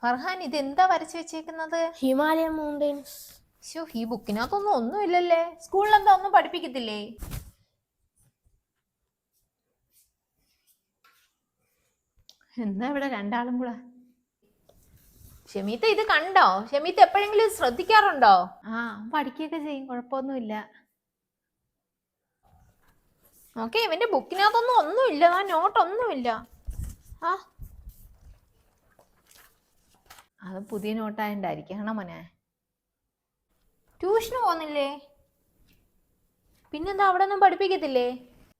ഫർഹാൻ, ഇതെന്താ വരച്ചു വെച്ചേക്കുന്നത്? Himalayan mountains. ശോ, ഈ ബുക്കിനകത്തൊന്നും ഒന്നുമില്ലല്ലേ. സ്കൂളിൽ എന്താ ഒന്നും പഠിപ്പിക്കത്തില്ലേ? എന്താ ഇവിടെ രണ്ടാളും കൂടെ? ഷമീത്ത ഇത് കണ്ടോ? ഷമീത്ത എപ്പോഴെങ്കിലും ശ്രദ്ധിക്കാറുണ്ടോ? പഠിക്കുകയൊക്കെ ചെയ്യും, കുഴപ്പമൊന്നുമില്ല. ഓക്കെ, ഇവന്റെ ബുക്കിനകത്തൊന്നും ഒന്നുമില്ല, നോട്ടൊന്നുമില്ല. അത് പുതിയ നോട്ടായോണ്ടായിരിക്കണം മോനെ. ട്യൂഷന് പോകുന്നില്ലേ? പിന്നെന്താ അവിടെ ഒന്നും പഠിപ്പിക്കത്തില്ലേ?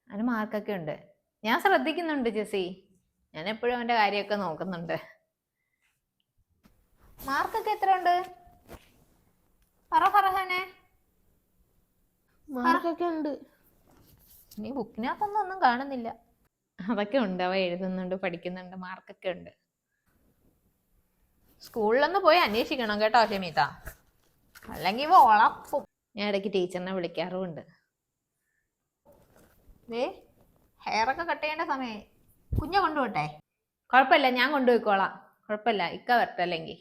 അതിന് മാർക്കൊക്കെ ഉണ്ട്. ഞാൻ ശ്രദ്ധിക്കുന്നുണ്ട് ജെസി, ഞാൻ എപ്പോഴും അവന്റെ കാര്യമൊക്കെ നോക്കുന്നുണ്ട്. മാർക്കൊക്കെ എത്ര ഉണ്ട്? ഫർഹാനെ, മാർക്കൊക്കെ ഉണ്ട്. നീ ബുക്കിനകത്തൊന്നും കാണുന്നില്ല. അതൊക്കെ ഉണ്ട്, അവ എഴുതുന്നുണ്ട്, പഠിക്കുന്നുണ്ട്, മാർക്കൊക്കെ ഉണ്ട്. സ്കൂളിലൊന്ന് പോയി അന്വേഷിക്കണം കേട്ടോ ഷമീത്ത, അല്ലെങ്കിൽ ഇവ ഉളപ്പും. ഞാൻ ഇടയ്ക്ക് ടീച്ചറിനെ വിളിക്കാറുമുണ്ട്. ഹെയറൊക്കെ കട്ട് ചെയ്യേണ്ട സമയം. കുഞ്ഞെ കൊണ്ടുപോട്ടെ? കുഴപ്പമില്ല, ഞാൻ കൊണ്ടുപോയിക്കോളാം, കുഴപ്പമില്ല. ഇക്ക വരട്ടെ അല്ലെങ്കിൽ.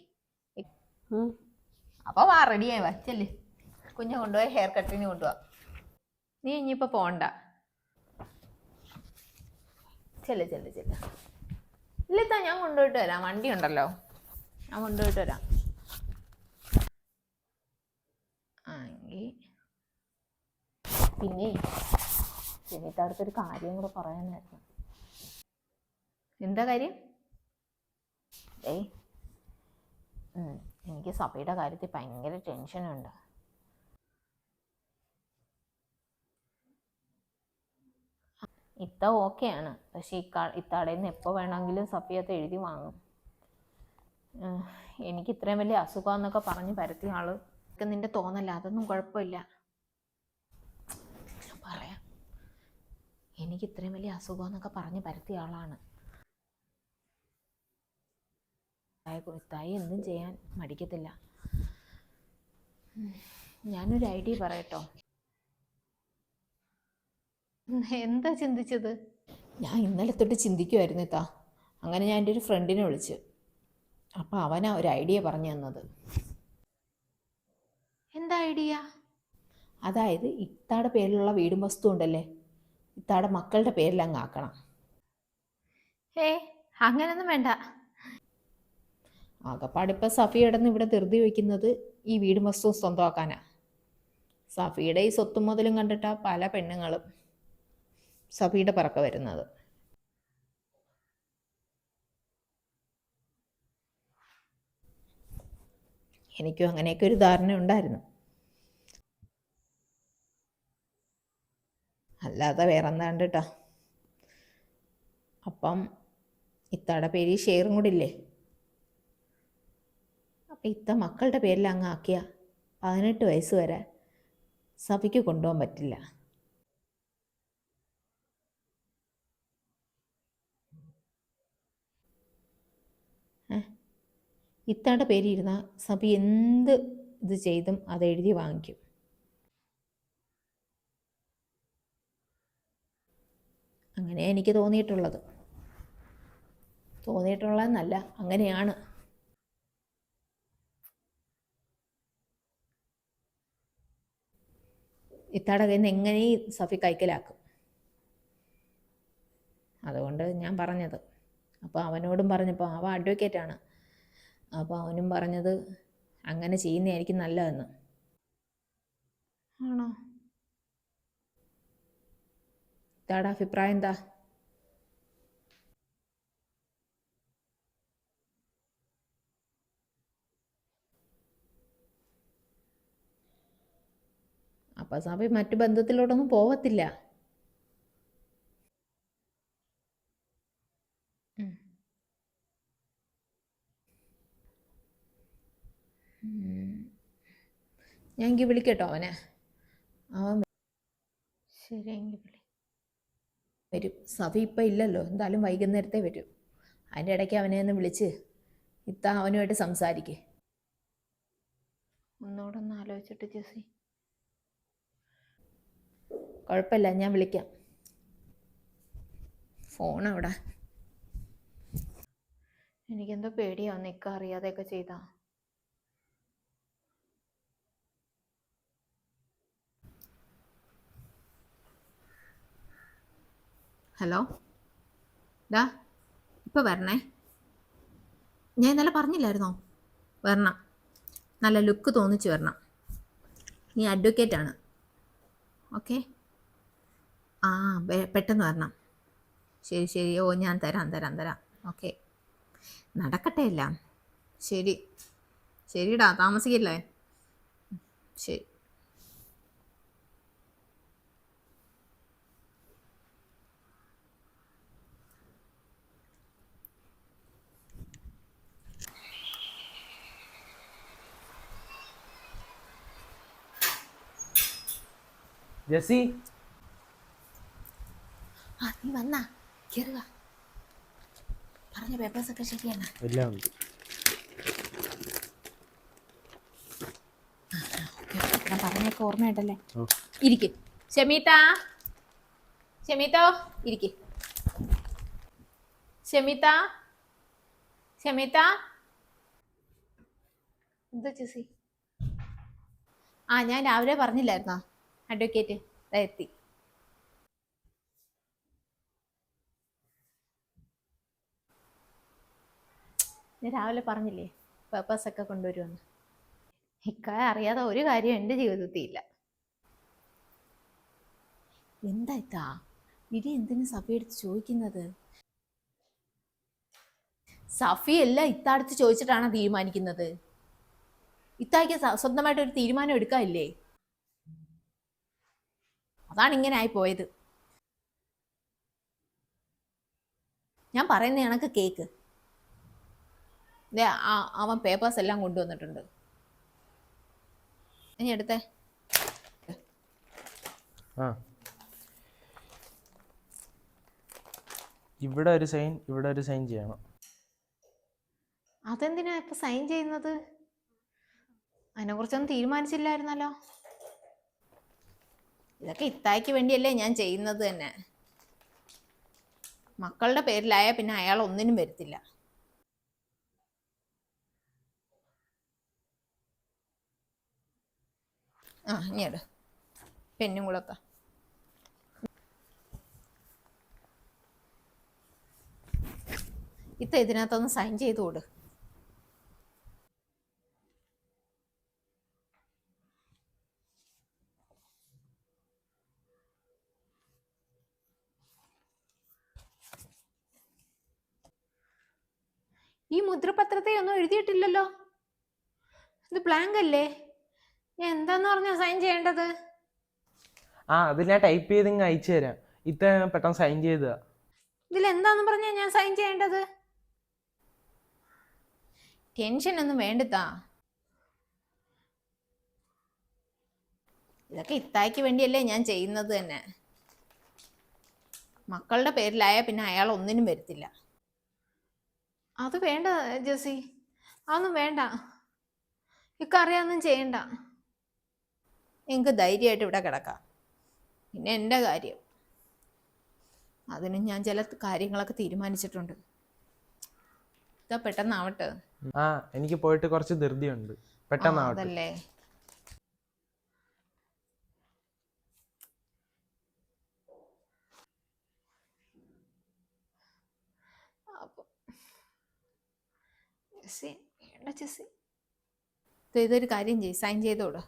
അപ്പൊ വാ, റെഡിയായി വാ, ചെല്ല്. കുഞ്ഞെ കൊണ്ടുപോയി ഹെയർ കട്ടിന് കൊണ്ടുപോവാ. നീ ഇനിയിപ്പോ പോണ്ട. ചെല്ല് ചെല്ല് ചെല്ല്. ഇല്ലത്താ, ഞാൻ കൊണ്ടുപോയിട്ട് വരാം, വണ്ടി ഉണ്ടല്ലോ, ഞാൻ കൊണ്ടുപോയിട്ട് വരാം. പിന്നെ ജനിയുടെ അടുത്തൊരു കാര്യം കൂടെ പറയാനായിരുന്നു. എന്താ കാര്യം? എനിക്ക് സഭയുടെ കാര്യത്തിൽ ഭയങ്കര ടെൻഷനുണ്ട്. ഇത്ത ഓക്കെയാണ്, പക്ഷെ ഇത്താടയിൽ നിന്ന് എപ്പോൾ വേണമെങ്കിലും സഫിയത്ത് എഴുതി വാങ്ങും. എനിക്ക് ഇത്രയും വലിയ അസുഖം എന്നൊക്കെ പറഞ്ഞ് പരത്തിയ ആള് നിന്റെ തോന്നല്ല, അതൊന്നും കുഴപ്പമില്ല. പറയാം, എനിക്ക് ഇത്രയും വലിയ അസുഖം എന്നൊക്കെ പറഞ്ഞ് പരത്തിയ ആളാണ്. ഇത്തായി എന്തും ചെയ്യാൻ മടിക്കത്തില്ല. ഞാനൊരു ഐഡിയ പറയട്ടോ? എന്താ ചിന്തിച്ചത്? ഞാൻ ഇന്നലെ തൊട്ട് ചിന്തിക്കുമായിരുന്നു ഇത്താ. അങ്ങനെ ഞാൻ എൻ്റെ ഒരു ഫ്രണ്ടിനെ വിളിച്ചു. അപ്പം അവനാ ഒരു ഐഡിയ പറഞ്ഞു തന്നത്. എന്താ ഐഡിയ? അതായത് ഇത്താടെ പേരിലുള്ള വീടും വസ്തു ഉണ്ടല്ലേ, ഇത്താടെ മക്കളുടെ പേരിലങ്ങ് ആക്കണം. അങ്ങനൊന്നും വേണ്ട. ആകപ്പാടിപ്പോൾ സഫിയുടെ ഇവിടെ ധൃതി വയ്ക്കുന്നത് ഈ വീടും വസ്തുവും സ്വന്തമാക്കാനാ. സഫിയുടെ ഈ സ്വത്തും മുതലും കണ്ടിട്ടാ പല പെണ്ണുങ്ങളും സഫിയുടെ പിറക്ക വരുന്നത്. എനിക്കും അങ്ങനെയൊക്കെ ഒരു ധാരണ ഉണ്ടായിരുന്നു, അല്ലാതെ വേറെന്താണ്ട് കേട്ടോ. അപ്പം ഇത്താടെ പേര് ഷെയറും കൂടി ഇല്ലേ, അപ്പം ഇത്ത മക്കളുടെ പേരിൽ അങ്ങ് ആക്കിയ 18 വയസ്സ് വരെ സഭയ്ക്ക് കൊണ്ടുപോകാൻ പറ്റില്ല. ഇത്താടെ പേര് ഇരുന്നാൽ സഭ എന്ത് ഇത് ചെയ്തും അത് എഴുതി വാങ്ങിക്കും. അങ്ങനെ എനിക്ക് തോന്നിയിട്ടുള്ളതെന്നല്ല, അങ്ങനെയാണ്. ഇത്താടെ കയ്യിൽ നിന്ന് എങ്ങനെ സഫി കൈക്കലാക്കും. അതുകൊണ്ട് ഞാൻ പറഞ്ഞത്. അപ്പോൾ അവനോടും പറഞ്ഞപ്പോൾ അവൻ അഡ്വക്കേറ്റാണ്, അപ്പോൾ അവനും പറഞ്ഞത് അങ്ങനെ ചെയ്യുന്നതായിരിക്കും നല്ലതെന്ന്. ആണോ? ഇത്താടെ അഭിപ്രായം എന്താ? അപ്പം സഭ മറ്റു ബന്ധത്തിലോട്ടൊന്നും പോവത്തില്ല. ഞാൻ എങ്കിൽ വിളിക്കട്ടോ അവനെ. അവൻ ശരിയെങ്കിൽ വരും. സഭ ഇപ്പം ഇല്ലല്ലോ, എന്തായാലും വൈകുന്നേരത്തെ വരും. അതിൻ്റെ ഇടയ്ക്ക് അവനെ ഒന്ന് വിളിച്ച് ഇത്ത അവനുമായിട്ട് സംസാരിക്കേ. ഒന്നുകൂടെ ആലോചിച്ചിട്ട് ജെസി. കുഴപ്പമില്ല, ഞാൻ വിളിക്കാം. ഫോൺ അവിടെ. എനിക്കെന്തോ പേടിയാവും നിക്ക അറിയാതെയൊക്കെ ചെയ്താ. ഹലോ ഡാ, ഇപ്പം വരണേ. ഞാൻ ഇന്നലെ പറഞ്ഞില്ലായിരുന്നോ വരണം. നല്ല ലുക്ക് തോന്നിച്ച് വരണം. നീ അഡ്വക്കേറ്റാണ്. ഓക്കെ. ആ പെട്ടെന്ന് വരണം. ശരി ശരി. ഓ ഞാൻ തരാം. ഓക്കെ, നടക്കട്ടെ എല്ലാം. ശരി ശരിടാ, താമസിക്കില്ലേ. ശരി. ജെസ്സി, ആ നീ വന്നാ കയറുക. പറഞ്ഞ പേപ്പേഴ്സൊക്കെ ശരിയാണ്. എല്ലാം ഉണ്ട്. ഞാൻ പറഞ്ഞൊക്കെ ഓർമ്മയുണ്ടല്ലേ. ഓ, ഇരിക്ക് ഷമീത്ത. ഷമീത്തോ ഇരിക്ക്. ഷമീത്ത എന്താ ചേച്ചി? ആ ഞാൻ രാവിലെ പറഞ്ഞില്ലായിരുന്നോ അഡ്വക്കേറ്റ് എത്തി. ഞാൻ രാവിലെ പറഞ്ഞില്ലേ പേപ്പേഴ്സൊക്കെ കൊണ്ടുവരുമെന്ന്. ഇക്കായ അറിയാതെ ഒരു കാര്യം എൻ്റെ ജീവിതത്തിൽ ഇല്ല. എന്താ ഇത്താ ഇടി എന്തിനു സഫി എടുത്ത് ചോദിക്കുന്നത്? സഫി എല്ലാം ഇത്താടുത്ത് ചോദിച്ചിട്ടാണ് തീരുമാനിക്കുന്നത്. ഇത്താക്ക് സ്വന്തമായിട്ട് ഒരു തീരുമാനം എടുക്കാനില്ലേ? അതാണ് ഇങ്ങനെ ആയി പോയത്. ഞാൻ പറയുന്ന കണക്ക് കേക്ക്. അവൻ പേപ്പേഴ്സ് എല്ലാം കൊണ്ടുവന്നിട്ടുണ്ട്. ഇനി എടുത്തേ. ആ ഇവിടെ ഒരു സൈൻ ചെയ്യണം. അതെന്തിനാ ഇപ്പൊ സൈൻ ചെയ്യുന്നത്? അതിനെ കുറിച്ചൊന്നും തീരുമാനിച്ചില്ലായിരുന്നല്ലോ. ഇതൊക്കെ ഇത്തായ്ക്ക് വേണ്ടിയല്ലേ ഞാൻ ചെയ്യുന്നത് തന്നെ. മക്കളുടെ പേരിലായ പിന്നെ അയാൾ ഒന്നിനും വരത്തില്ല. ആ ഇനി എടു പെന്നും കൂടെ. ഇതിനകത്തൊന്ന് സൈൻ ചെയ്ത് കൊടു. ഈ മുദ്രപത്രത്തെ ഒന്നും എഴുതിയിട്ടില്ലല്ലോ. ഇത് ബ്ലാങ്ക് അല്ലേ? ഞാൻ എന്താന്ന് പറഞ്ഞാ സൈൻ ചെയ്യേണ്ടത്? ആ അത് ഞാൻ ടൈപ്പ് ചെയ്ത് ഇങ്ങ് അയച്ചു തരാം. പെട്ടെന്ന് സൈൻ ചെയ്തതാ. ഇതിൽ എന്താന്ന് പറഞ്ഞാ ഞാൻ സൈൻ ചെയ്യേണ്ടത്? ടെൻഷൻ ഒന്നും വേണ്ടത്താ. ഇതൊക്കെ ഇത്തായ്ക്ക് വേണ്ടിയല്ലേ ഞാൻ ചെയ്യുന്നത് തന്നെ. മക്കളുടെ പേരിലായ പിന്നെ അയാൾ ഒന്നിനും വരത്തില്ല. അത് വേണ്ട ജെസ്സി, അതൊന്നും വേണ്ട. ഇക്കറിയാതൊന്നും ചെയ്യണ്ട. എനിക്ക് ധൈര്യമായിട്ട് ഇവിടെ കിടക്കാം. പിന്നെ എൻ്റെ കാര്യം, അതിന് ഞാൻ ചില കാര്യങ്ങളൊക്കെ തീരുമാനിച്ചിട്ടുണ്ട്. ഇതാ പെട്ടെന്നാവട്ടെ. ആ എനിക്ക് പോയിട്ട് കുറച്ച് ധൃതിയുണ്ട്. പെട്ടെന്നാവട്ടെ. അതല്ലേ. ഇതൊരു കാര്യം ചെയ്യ്, സൈൻ ചെയ്തോട്.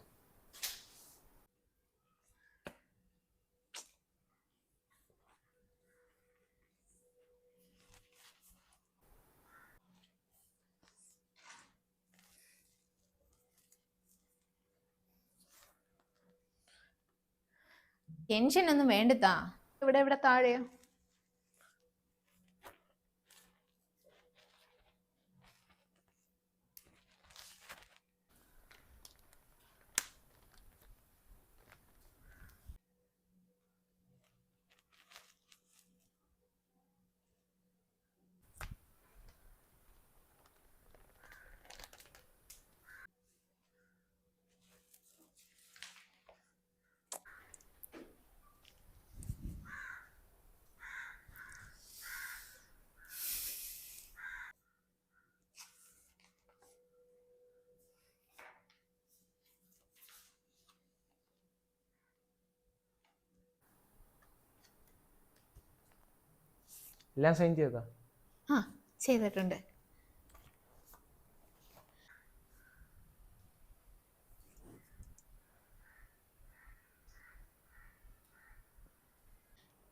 ടെൻഷൻ ഒന്നും വേണ്ടത്താ. ഇവിടെ താഴെയോ? എല്ലാം സൈൻ ചെയ്താ? ആ ചെയ്തിട്ടുണ്ട്.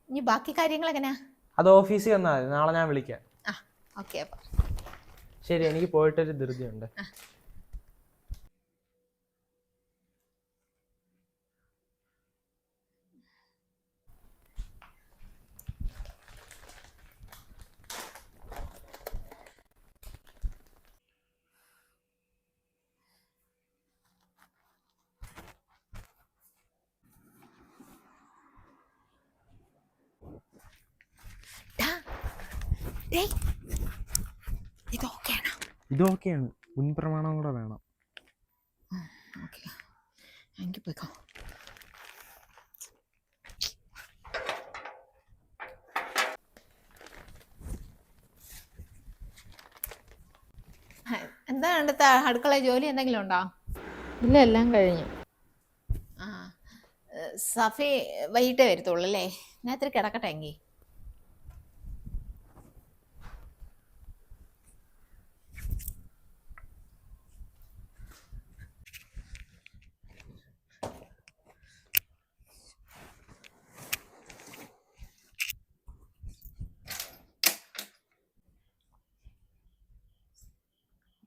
ഇനി ബാക്കി കാര്യങ്ങൾ എങ്ങനെയാ? അത് ഓഫീസിൽ വന്നാൽ മതി, നാളെ ഞാൻ വിളിക്കാം. ആ ഓക്കെ. അപ്പം ശരി, എനിക്ക് പോയിട്ടൊരു ധൃതിയുണ്ട്. ഇതൊക്കെയാണോ? ഇതൊക്കെയാണ്, മുൻപ്രമാണം കൂടെ വേണം. ഓക്കെ, എനിക്ക് പോയിക്കോ. എന്താ കണ്ടത്തെ അടുക്കള ജോലി എന്തെങ്കിലും ഉണ്ടോ? ഇല്ല, എല്ലാം കഴിഞ്ഞു. ആ സഫി വൈകിട്ടേ വരത്തുള്ളൂ അല്ലേ? ഞാൻ ഇത്തിരി കിടക്കട്ടെ എങ്കിൽ.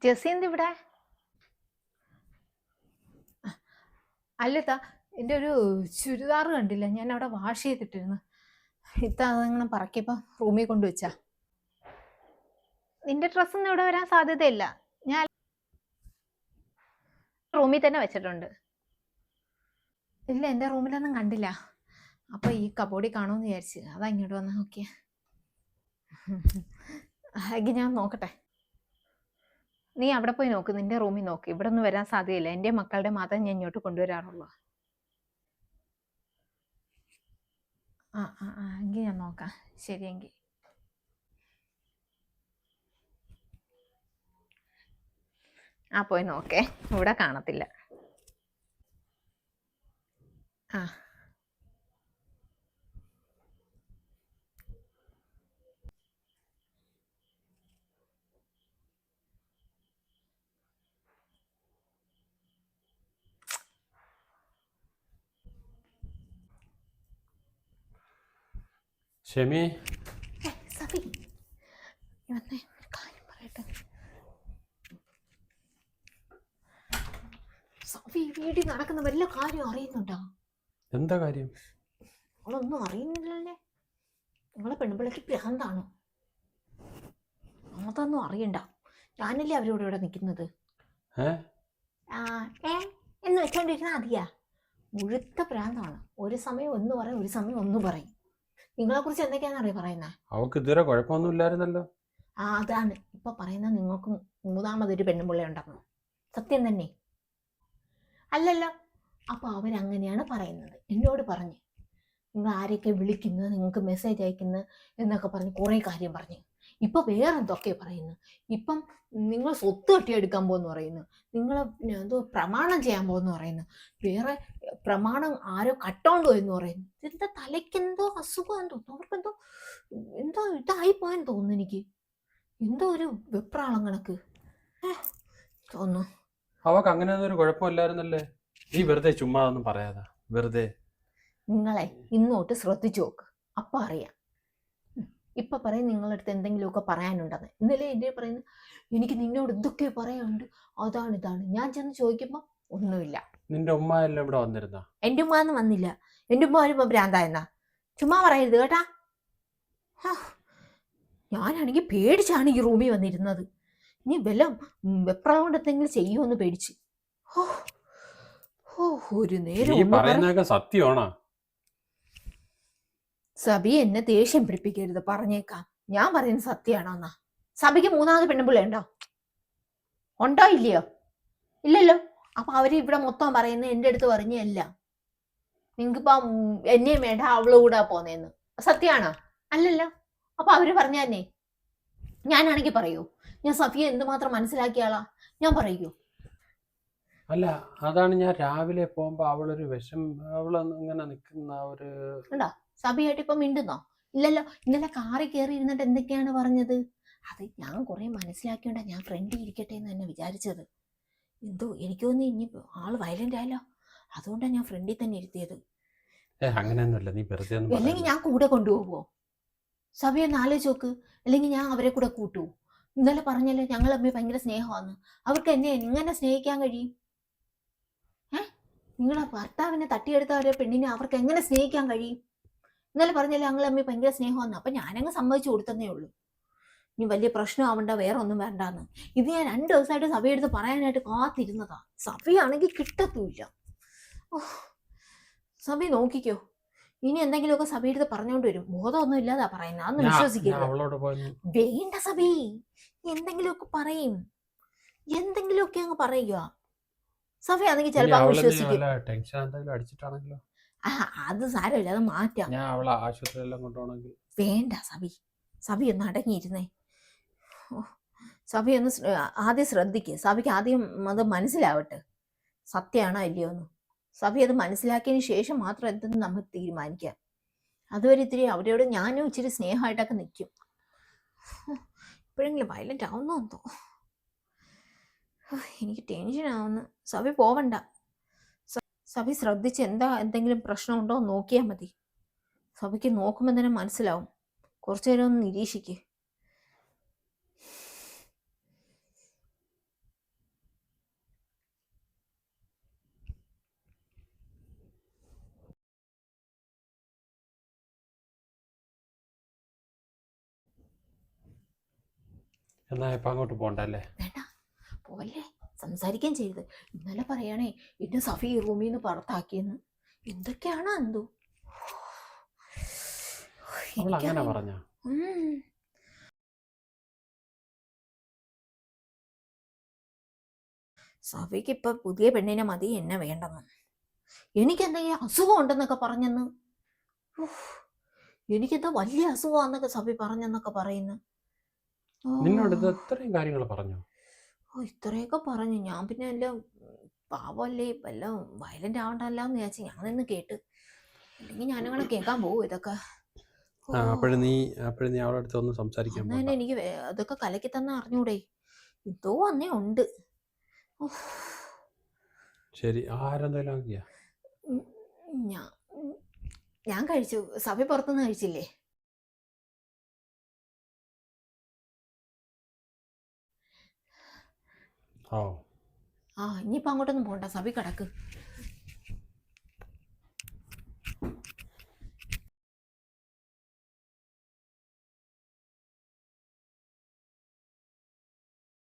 ജെസ്സി എന്ത് ഇവിടെ? അല്ലത്താ, എൻ്റെ ഒരു ചുരിദാർ കണ്ടില്ല, ഞാൻ അവിടെ വാഷ് ചെയ്തിട്ടിരുന്നു. അതങ്ങനെ പറക്കിയപ്പോൾ റൂമിൽ കൊണ്ടുവച്ചാ. നിന്റെ ഡ്രസ്സൊന്നും ഇവിടെ വരാൻ സാധ്യതയില്ല, ഞാൻ റൂമിൽ തന്നെ വെച്ചിട്ടുണ്ട്. ഇല്ല, എൻ്റെ റൂമിലൊന്നും കണ്ടില്ല. അപ്പൊ ഈ കബോർഡിൽ കാണുമെന്ന് വിചാരിച്ചു, അതാ ഇങ്ങോട്ട് വന്ന് നോക്കിയ. എങ്കിൽ ഞാൻ നോക്കട്ടെ. നീ അവിടെ പോയി നോക്ക്, നിന്റെ റൂമിൽ നോക്ക്. ഇവിടെ ഒന്നും വരാൻ സാധ്യതയില്ല, എൻ്റെ മക്കളുടെ മാത്രം ഞാൻ ഇങ്ങോട്ട് കൊണ്ടുവരാറുള്ളൂ. ആ ആ ആ എങ്കിൽ ഞാൻ നോക്കാം. ശരിയെങ്കിൽ ആ പോയി നോക്കേ, ഇവിടെ കാണത്തില്ല. ആ ഷെമി, സഫി വന്നേ, ഒരു കാര്യം പറയട്ടെ. സഫി, വീട്ടിൽ നടക്കുന്ന വല്ല കാര്യം അറിയുന്നുണ്ടോ? എന്താ കാര്യം? നിങ്ങളൊന്നും അറിയുന്നില്ലല്ലേ? നിങ്ങളെ പെൺപിള്ളക്ക് ഭ്രാന്താണോ? അതൊന്നും അറിയണ്ട, ഞാനല്ലേ അവരോട് ഇവിടെ നിൽക്കുന്നത്. ഏ എന്ന് വെച്ചോണ്ടിരുന്ന അതിയാ, മുഴുത്ത ഭ്രാന്താണ്. ഒരു സമയം ഒന്ന് പറയും, ഒരു സമയം ഒന്ന് പറയും. നിങ്ങളെ കുറിച്ച് എന്തൊക്കെയാണെന്നറിയ പറയുന്നത്? അവൾക്ക് ഇതുവരെ കുഴപ്പമൊന്നും ഇല്ലായിരുന്നല്ലോ. അതാണ് ഇപ്പൊ പറയുന്നത്, നിങ്ങൾക്ക് മൂന്നാമതൊരു പെണ്ണുപിള്ള ഉണ്ടെന്ന്. സത്യം തന്നെ അല്ലല്ലോ? അപ്പൊ അവരങ്ങനെയാണ് പറയുന്നത്. എന്നോട് പറഞ്ഞ് നിങ്ങൾ ആരെയൊക്കെ വിളിക്കുന്നത്, നിങ്ങൾക്ക് മെസ്സേജ് അയക്കുന്നത് എന്നൊക്കെ പറഞ്ഞ് കുറേ കാര്യം പറഞ്ഞു. ഇപ്പൊ വേറെ എന്തൊക്കെയാ പറയുന്നു. ഇപ്പം നിങ്ങൾ സ്വത്ത് കെട്ടിയെടുക്കാൻ പോകുന്നു പറയുന്നു, നിങ്ങൾ എന്തോ പ്രമാണം ചെയ്യാൻ പോകുന്നു പറയുന്നു, വേറെ പ്രമാണം ആരോ കട്ടോണ്ടോ എന്ന് പറയുന്നു. എന്താ തലയ്ക്കെന്തോ അസുഖം തോന്നുന്നു, അവർക്കെന്തോ എന്തോ ഇതായി പോയെന്ന് തോന്നുന്നു. എനിക്ക് എന്തോ ഒരു വെപ്രാളം കണക്ക് തോന്നുന്നു. അവക്ക് അങ്ങനെ ഒരു കുഴപ്പമില്ലായിരുന്നല്ലേ? നീ വെറുതെ ചുമ്മാ ഒന്നും പറയാതാ, വെറുതെ. നിങ്ങളെ ഇന്നോട്ട് ശ്രദ്ധിച്ചു നോക്ക്, അപ്പൊ അറിയാം. ഇപ്പൊ പറയും നിങ്ങളടുത്ത് എന്തെങ്കിലുമൊക്കെ പറയാനുണ്ടെന്ന്. ഇന്നലെ എൻ്റെ പറയുന്നു, എനിക്ക് നിന്നോട് എന്തൊക്കെയോ പറയാനുണ്ട്, അതാണ് ഇതാണ്. ഞാൻ ചെന്ന് ചോദിക്കുമ്പോ ഒന്നുമില്ല. നിന്റെ ഉമ്മ എല്ലാം ഇവിടെ വന്നിരുന്ന? എൻ്റെ ഉമ്മ ഒന്നും വന്നില്ല. എൻ്റെ ഉമ്മ വരുമ്പോ ഭ്രാന്തായെന്നാ? ചുമ്മാ പറയരുത് കേട്ടാ. ഞാനാണെങ്കിൽ പേടിച്ചാണ് ഈ റൂമിൽ വന്നിരുന്നത്. ഇനി വല്ല വെപ്രാളം കൊണ്ട് എന്തെങ്കിലും ചെയ്യുമെന്ന് പേടിച്ച്. ഒരു നേരം സത്യമാണോ? സബി എന്നെ ദേഷ്യം പിടിപ്പിക്കരുത്, പറഞ്ഞേക്കാം. ഞാൻ പറയുന്നത് സത്യമാണോ എന്നാ? സബിക്ക് മൂന്നാമത് പെണ്ണുപിള്ള ഉണ്ടോ? ഉണ്ടോ ഇല്ലയോ? ഇല്ലല്ലോ. അപ്പൊ അവര് ഇവിടെ മൊത്തം പറയുന്നത് എൻ്റെ അടുത്ത് പറഞ്ഞല്ല, നിങ്ങൾക്കിപ്പം എന്നെയും വേണ്ട അവള് കൂടാ പോന്നേന്ന്. സത്യമാണോ? അല്ലല്ലോ. അപ്പൊ അവര് പറഞ്ഞേ ഞാനാണെങ്കിൽ പറയൂ, ഞാൻ സഫിയെ എന്തുമാത്രം മനസ്സിലാക്കിയാളാ, ഞാൻ പറയൂ? അല്ല, അതാണ് ഞാൻ രാവിലെ പോകുമ്പോ അവളൊരു അവളൊന്ന് ഇങ്ങനെ നിക്കുന്ന ഒരു. ഉണ്ടോ? സബിയായിട്ട് ഇപ്പൊ മിണ്ടുന്നോ? ഇല്ലല്ലോ, ഇന്നലെ കാറിൽ കയറി ഇരുന്നിട്ട് എന്തൊക്കെയാണ് പറഞ്ഞത്? അത് ഞാൻ കുറെ മനസ്സിലാക്കിയോണ്ടാ ഞാൻ ഫ്രണ്ടിൽ ഇരിക്കട്ടെ എന്ന് തന്നെ വിചാരിച്ചത്. എന്തോ എനിക്ക് തോന്നി ഇനി ആള് വയലന്റ് ആയല്ലോ, അതുകൊണ്ടാണ് ഞാൻ ഫ്രണ്ടിൽ തന്നെ ഇരുത്തിയത്. അങ്ങനെയൊന്നുമല്ല, നീ വെറുതെ ഒന്നും അല്ലെങ്കിൽ പറയല്ലേ. ഞാൻ കൂടെ കൊണ്ടുപോകുമോ? സഭയൊന്ന് ആലോചിച്ച് നോക്ക്. അല്ലെങ്കിൽ ഞാൻ അവരെ കൂടെ കൂട്ടുവോ? ഇന്നലെ പറഞ്ഞല്ലോ ഞങ്ങൾ തമ്മിൽ ഭയങ്കര സ്നേഹമാണ്. അവർക്ക് എന്നെ എങ്ങനെ സ്നേഹിക്കാൻ കഴിയും? നിങ്ങളെ ഭർത്താവിനെ തട്ടിയെടുത്ത ഒരു പെണ്ണിനെ അവർക്ക് എങ്ങനെ സ്നേഹിക്കാൻ കഴിയും? ഇന്നലെ പറഞ്ഞല്ലോ ഞങ്ങൾ തമ്മിൽ ഭയങ്കര സ്നേഹമാണ്. അപ്പൊ ഞാനങ്ങ് സമ്മതിച്ചു കൊടുത്തന്നേ ഉള്ളൂ. ഇനി വലിയ പ്രശ്നമാവണ്ട, വേറെ ഒന്നും വേണ്ടാന്ന്. ഇത് ഞാൻ 2 ദിവസമായിട്ട് സഭയെടുത്ത് പറയാനായിട്ട് കാത്തിരുന്നതാ. സഭയാണെങ്കിൽ കിട്ടത്തുമില്ല. സഭ നോക്കിക്കോ, ഇനി എന്തെങ്കിലുമൊക്കെ സഭയെടുത്ത് പറഞ്ഞോണ്ട് വരും. ബോധമൊന്നും ഇല്ലാതാ പറയുന്നത്, അതൊന്നും ഞാൻ വിശ്വസിക്കരുത്. അവളോട് പോയി വേണ്ട സഭേ, എന്തെങ്കിലുമൊക്കെ പറയും, എന്തെങ്കിലുമൊക്കെ അങ്ങ് പറയുക. സഭയാണെങ്കിൽ ചിലപ്പോ അങ്ങ് വിശ്വസിക്കും. ടെൻഷൻ എന്തെങ്കിലും അടിച്ചിട്ടാണെങ്കിലോ? അത് സാരമില്ല, അത് മാറ്റാം. ഞാൻ അവളെ ആശുപത്രിയിലെല്ലാം കൊണ്ടുപോകണമെങ്കിൽ വേണ്ട സഭയൊന്ന് അടങ്ങിയിരുന്നേ. സഭയൊന്ന് ആദ്യം ശ്രദ്ധിക്കുക. സഭയ്ക്ക് ആദ്യം അത് മനസ്സിലാവട്ടെ, സത്യമാണോ അല്ലയോ എന്ന്. സഭ അത് മനസ്സിലാക്കിയതിന് ശേഷം മാത്രം എന്തെന്ന് നമുക്ക് തീരുമാനിക്കാം. അതുവരെ ഇത്തിരി അവരോട് ഞാനും ഇച്ചിരി സ്നേഹമായിട്ടൊക്കെ നിൽക്കും. ഇപ്പോഴെങ്കിലും വയലന്റ് ആവുന്നോ? എനിക്ക് ടെൻഷൻ ആവുന്നു. സഭ പോവണ്ട. സഭ ശ്രദ്ധിച്ച് എന്തെങ്കിലും പ്രശ്നമുണ്ടോ എന്ന് നോക്കിയാൽ മതി. സഭയ്ക്ക് നോക്കുമ്പോൾ തന്നെ മനസ്സിലാവും. കുറച്ചു നേരം ഒന്ന് നിരീക്ഷിക്ക്. എന്നാ ഇപ്പൊ അങ്ങോട്ട് പോകണ്ടല്ലേ? വേണ്ട, പോലെ സംസാരിക്കുകയും ചെയ്ത്. ഇന്നലെ പറയണേ എന്നെ സഫി ഈ റൂമിൽ നിന്ന് പുറത്താക്കിയെന്ന്. എന്തൊക്കെയാണോ എന്തോ. അവൾ അങ്ങനെ പറഞ്ഞ? സഫിക്ക് ഇപ്പൊ പുതിയ പെണ്ണിനെ മതി, എന്നെ വേണ്ടെന്ന്. എനിക്കെന്തെങ്കിലും അസുഖം ഉണ്ടെന്നൊക്കെ പറഞ്ഞെന്ന്. എനിക്കെന്താ വലിയ അസുഖമാന്നൊക്കെ സഫി പറഞ്ഞെന്നൊക്കെ പറയുന്നു. നിന്നോട് ഇത് ഇത്രയും കാര്യങ്ങൾ പറഞ്ഞു? ഇത്രയൊക്കെ പറഞ്ഞു. ഞാൻ പിന്നെ എല്ലാം പാവല്ലേ, എല്ലാം വയലന്റ് ആവണ്ടല്ലോ എന്ന് വിചാരിച്ചു ഞാൻ നിന്ന് കേട്ട്. അല്ലെങ്കിൽ ഞാനങ്ങനെ കേൾക്കാൻ പോകും ഇതൊക്കെ. അപ്പോഴും നീ അവളുടെ അടുത്ത് ഒന്ന് സംസാരിക്കാൻ അന്ന് പോകണ്ട. തന്നെ എനിക്ക് അതൊക്കെ കലക്കി തന്നെ അറിഞ്ഞൂടെ. എന്തോ അന്നേ ഉണ്ട്. ശരി, ആരെന്തെങ്കിലും ആക്കിയ? ഞാൻ കഴിച്ചു. സഭ പുറത്തുനിന്ന് കഴിച്ചില്ലേ? ഓ ഇനിയിപ്പോ അങ്ങോട്ടൊന്നും പോണ്ട, സഭ കിടക്ക്.